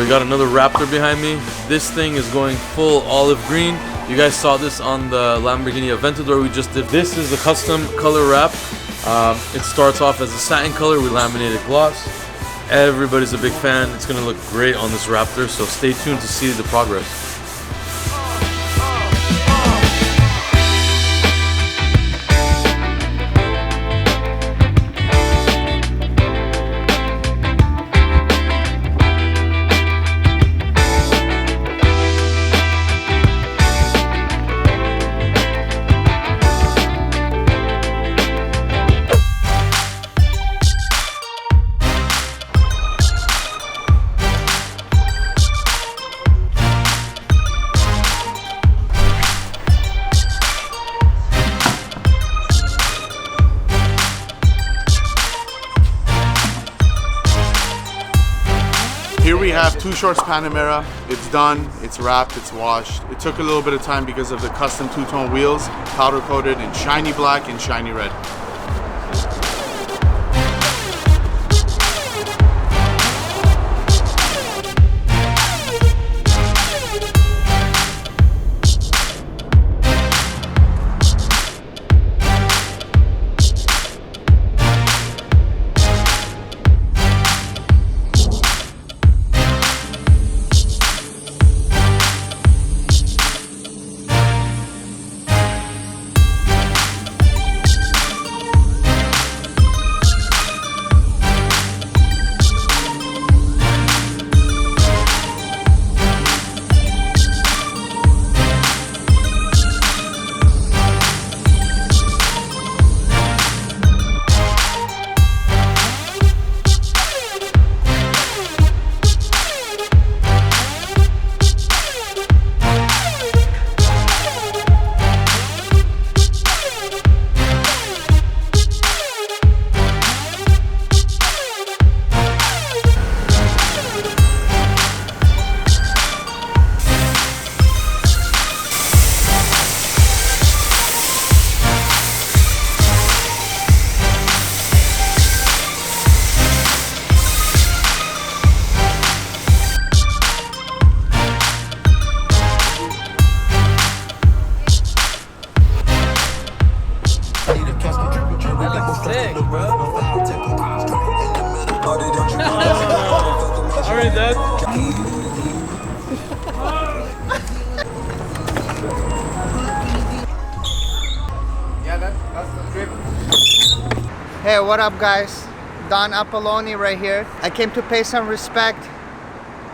we got another Raptor behind me. This thing is going full olive green. You guys saw this on the Lamborghini Aventador we just did. This is the custom color wrap. It starts off as a satin color with laminated gloss. Everybody's a big fan. It's gonna look great on this Raptor, so stay tuned to see the progress. Here we have two shorts Panamera. It's done, it's wrapped, it's washed. It took a little bit of time because of the custom two-tone wheels, powder coated in shiny black and shiny red. Alright, Dad. Yeah, that's the trip. Hey, what up, guys? Don Appleoni right here. I came to pay some respect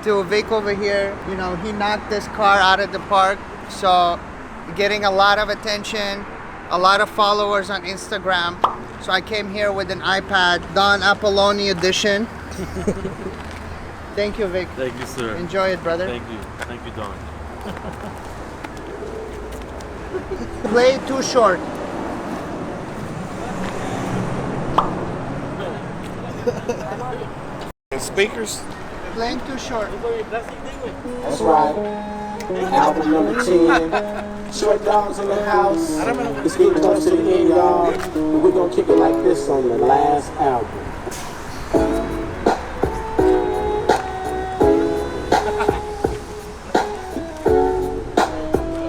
to Vic over here. You know, he knocked this car out of the park, so getting a lot of attention, a lot of followers on Instagram. So I came here with an iPad, Don Appleoni edition. Thank you, Vic. Thank you, sir. Enjoy it, brother. Thank you, Don. Play too short. Speakers. Playing too short. That's right. Album number 10. Short dogs in the house. It's getting close to the end, y'all. But we're gonna kick it like this on the last album.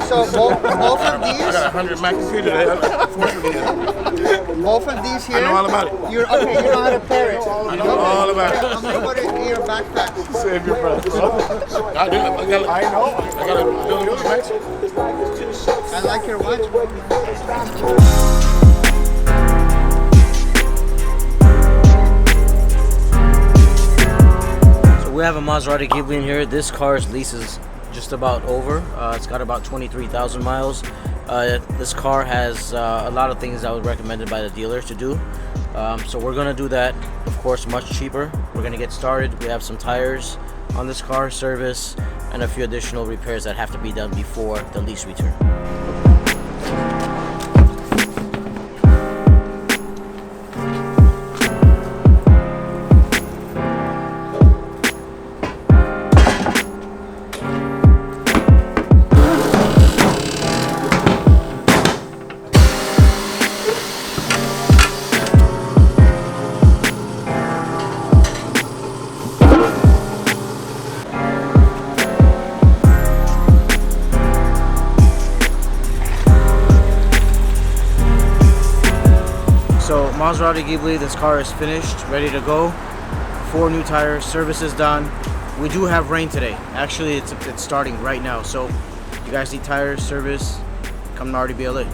So both of these. I got 100 Mac computer there. Both of these here. I know all about it. You're okay. You know how to pair it. I know all about it. I'm gonna put it in your backpack. Save your breath. I know. I got a billion Macs. I like your watch. So we have a Maserati Ghibli in here. This car's lease is just about over. It's got about 23,000 miles. This car has a lot of things that was recommended by the dealer to do. So we're gonna do that, of course, much cheaper. We're gonna get started. We have some tires on this car, service, and a few additional repairs that have to be done before the lease return. Maserati Ghibli, this car is finished, ready to go. 4 new tires, service is done. We do have rain today. Actually, it's starting right now. So you guys need tires, service, come to RDBLA.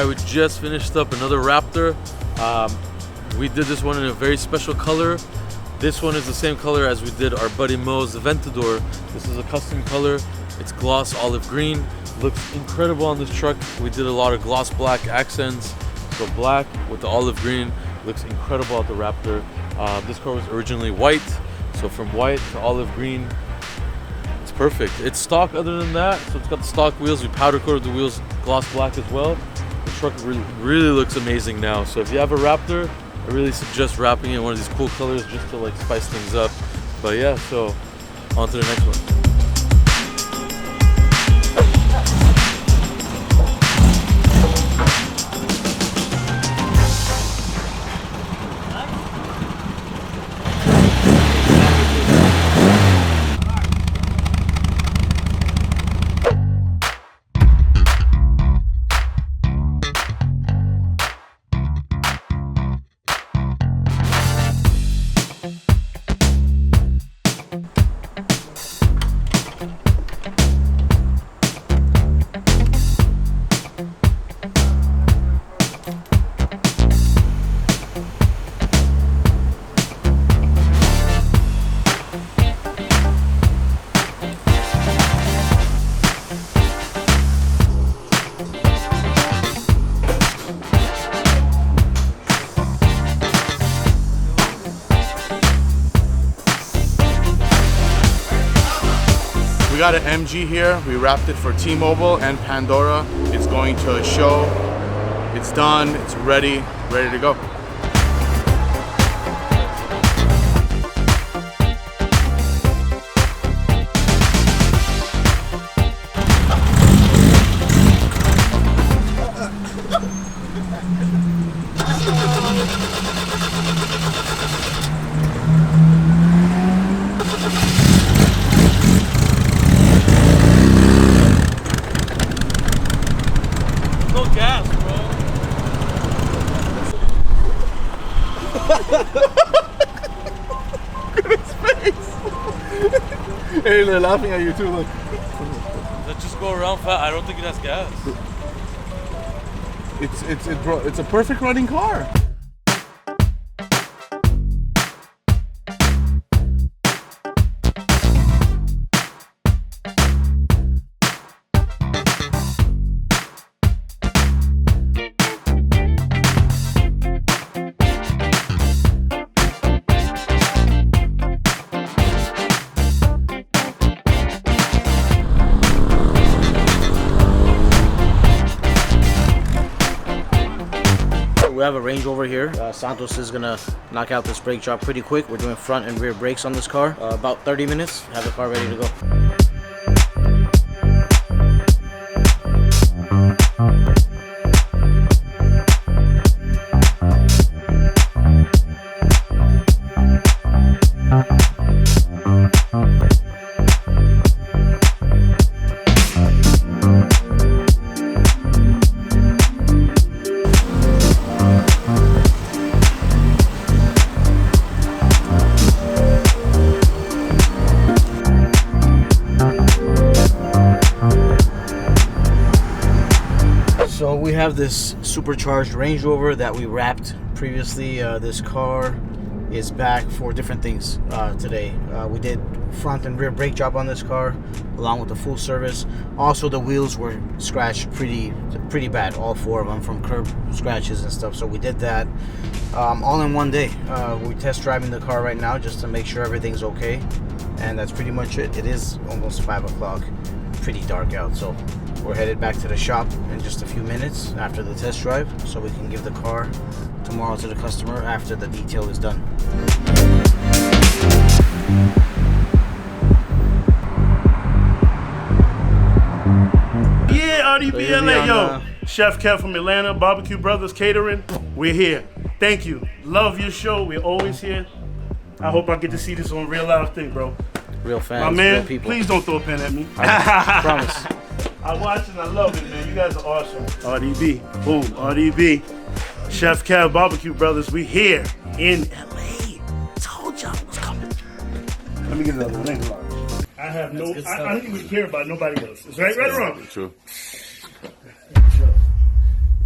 We just finished up another Raptor. We did this one in a very special color. This one is the same color as we did our buddy Mo's Aventador. This is a custom color. It's gloss olive green. Looks incredible on this truck. We did a lot of gloss black accents. So black with the olive green looks incredible at the Raptor. This car was originally white. So from white to olive green, it's perfect. It's stock other than that. So it's got the stock wheels. We powder coated the wheels gloss black as well. The truck really looks amazing now. So if you have a Raptor, I really suggest wrapping it in one of these cool colors just to like spice things up. But yeah, so on to the next one. We got an MG here. We wrapped it for T-Mobile and Pandora. It's going to a show. It's done. It's ready to go. No gas, bro. Look at his face. Hey, they're laughing at you too. Look. Let's just go around fat. I don't think it has gas. It's a perfect running car. We have a Range Rover here. Santos is gonna knock out this brake job pretty quick. We're doing front and rear brakes on this car. About 30 minutes, have the car ready to go. So we have this supercharged Range Rover that we wrapped previously. This car is back for different things today. We did front and rear brake job on this car along with the full service. Also the wheels were scratched pretty bad, all 4 of them, from curb scratches and stuff. So we did that all in one day. We're test driving the car right now just to make sure everything's okay, and that's pretty much it. It is almost 5 o'clock. pretty dark out. So we're headed back to the shop in just a few minutes after the test drive, so we can give the car tomorrow to the customer after the detail is done. Yeah, RDBLA, yo. Chef Kev from Atlanta, Barbecue Brothers Catering. We're here. Thank you. Love your show. We're always here. I hope I get to see this on real live thing, bro. Real fans, my man, real people. Please don't throw a pen at me. I promise. I watch and I love it, man. You guys are awesome. RDB, boom, RDB. Chef Kev, Barbecue Brothers, we here in LA. Told y'all it was coming. Let me get another one. Thanks a lot. I have no, I don't even care about nobody else. Is right or wrong? True.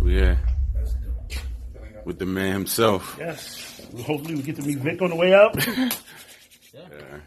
Yeah. With the man himself. Yes. Hopefully we get to meet Vic on the way out. Yeah.